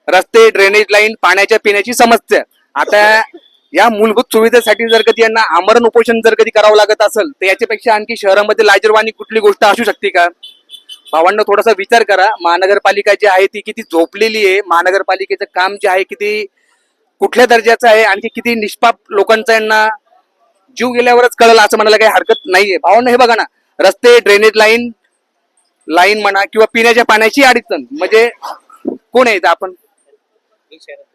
रस्ते, drainage line, पाण्याच्या पिण्याची समस्या. आता या मूलभूत सुविधेसाठी जर कधी यांना आमरण उपोषण जर कधी करावं लागत असेल तर याच्यापेक्षा आणखी शहरामध्ये लाजिरवाणी कुठली गोष्ट असू शकते का? भावांना थोडासा विचार करा. महानगरपालिका जी आहे ती किती झोपलेली आहे, महानगरपालिकेचं काम जे आहे किती कुठल्या दर्जाचं आहे, आणखी किती निष्पाप लोकांचा यांना जीव गेल्यावरच कळलं असं म्हणायला काही हरकत नाहीये. भावांना हे बघा ना, रस्ते, ड्रेनेज लाईन म्हणा किंवा पिण्याच्या पाण्याची अडचण म्हणजे कोण आहे आपण?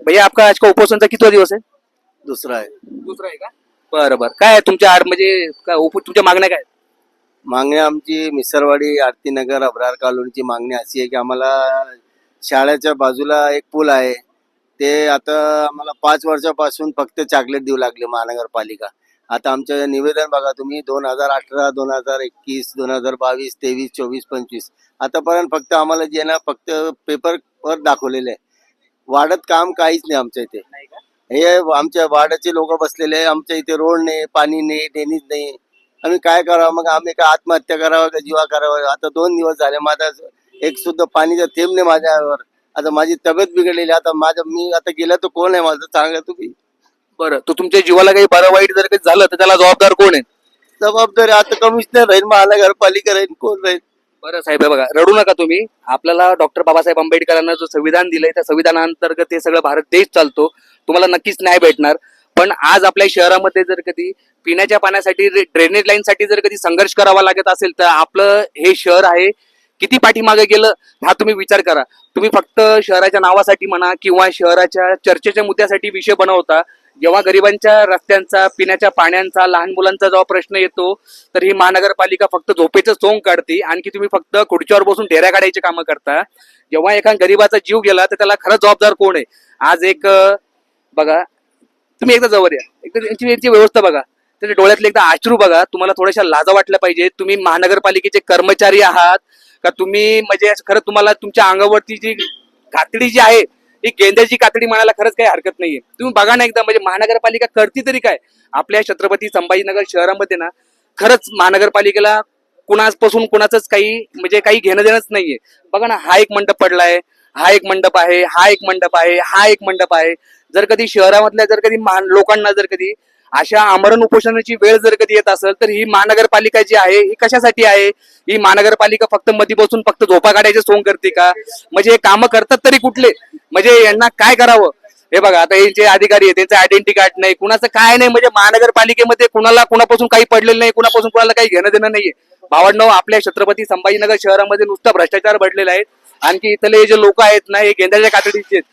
भैया आपका आज का उपोषणचा कितवा दिवस आहे? दुसरा आहे. दुसरा आहे का? बरं बरं. काय आहे तुमच्या म्हणजे तुमच्या मागण्या काय आहेत? मागणी आमची मिसरवाडी आरतीनगर अब्रार कॉलोनीची मागणी अशी आहे की आम्हाला शाळेच्या बाजूला एक पूल आहे, ते आता आम्हाला 5 वर्षापासून फक्त चॉकलेट देऊ लागले महानगरपालिका. आता आमचं निवेदन बघा तुम्ही, 2018, 2021, 2022, 23, 24, 25 आतापर्यंत फक्त आम्हाला जे ना फक्त पेपरवर दाखवलेले आहे. वाढत काम काहीच नाही आमच्या इथे. हे आमच्या वार्डाचे लोक बसलेले आहे. आमच्या इथे रोड नाही, पाणी नाही, ड्रेनेज नाही. आम्ही काय करावं? मग आम्ही काय आत्महत्या करावं का जीवा करावं? आता 2 दिवस झाले, माझा एक सुद्धा पाणीचा थेंब नाही माझ्यावर. आता माझी तब्येत बिघडलेली. आता मी आता गेला तर कोण आहे माझं सांगा तुम्ही. बरं, तो तुमच्या जीवाला काही बरं वाईट जर काही झालं तर त्याला जबाबदार कोण आहे? जबाबदारी आता कमिशनर राहील, महानगरपालिका राहील, कोण राहील? बरं साहेब, हे बघा, रडू नका तुम्ही. आपल्याला डॉक्टर बाबासाहेब आंबेडकरांना जो संविधान दिलंय त्या संविधानाअंतर्गत हे सगळं भारत देश चालतो. तुम्हाला नक्कीच न्याय भेटणार. पण आज आपल्या शहरामध्ये जर कधी पिण्याच्या पाण्यासाठी, ड्रेनेज लाईनसाठी जर कधी संघर्ष करावा लागत असेल तर आपलं हे शहर आहे किती पाठीमागे गेलं हा तुम्ही विचार करा. तुम्ही फक्त शहराच्या नावासाठी म्हणा किंवा शहराच्या चर्चेच्या मुद्द्यासाठी विषय बनवता. जेव्हा गरिबांच्या रस्त्यांचा, पिण्याच्या पाण्याचा, लहान मुलांचा जेव्हा प्रश्न येतो तर ही महानगरपालिका फक्त झोपेचं सोंग काढते. आणखी तुम्ही फक्त खुर्चीवर बसून ढेऱ्या काढायची कामं करता. जेव्हा एका गरीबाचा जीव गेला तर त्याला खरंच जबाबदार कोण आहे? आज एक बघा, तुम्ही एकदा जवळ या, एकदा यांची व्यवस्था बघा, त्याच्या डोळ्यातले एकदा अश्रू बघा. तुम्हाला थोड्याशा लाजा वाटल्या पाहिजे. तुम्ही महानगरपालिकेचे कर्मचारी आहात का तुम्ही म्हणजे खरं तुम्हाला तुमच्या अंगावरती जी कातडी जी आहे ही गेंद्याची कातडी म्हणायला खरंच काही हरकत नाहीये. तुम्ही बघा ना एकदा, म्हणजे महानगरपालिका करते तरी काय? आपल्या छत्रपती संभाजीनगर शहरामध्ये ना खरंच महानगरपालिकेला कुणापासून कुणाचंच काही म्हणजे काही घेणं देणंच नाहीये. बघा ना, हा एक मंडप पडलाय, हा एक मंडप आहे, हा एक मंडप आहे, हा एक मंडप आहे. जर कधी शहरामधल्या जर कधी लोकांना जर कधी अशा आमरण उपोषणाची वेळ जर कधी येत असेल तर ही महानगरपालिका जी आहे ही कशासाठी आहे? ही महानगरपालिका फक्त मध्ये बसून फक्त झोपा काढायचे सोंग करते का? म्हणजे हे कामं करतात तरी कुठले? म्हणजे यांना काय करावं? हे बघा, आता हे जे अधिकारी आहेत त्यांचं आयडेंटिटी कार्ड नाही, कुणाचं काय नाही. म्हणजे महानगरपालिकेमध्ये कुणापासून काही पडलेलं नाही, कुणापासून कुणाला काही घेणं देणं नाहीये. भावांनो, आपल्या छत्रपती संभाजीनगर शहरामध्ये नुसता भ्रष्टाचार घडलेला आहे. आणखी इथले जे लोक आहेत ना हे गेंद्याच्या कातडीचे आहेत.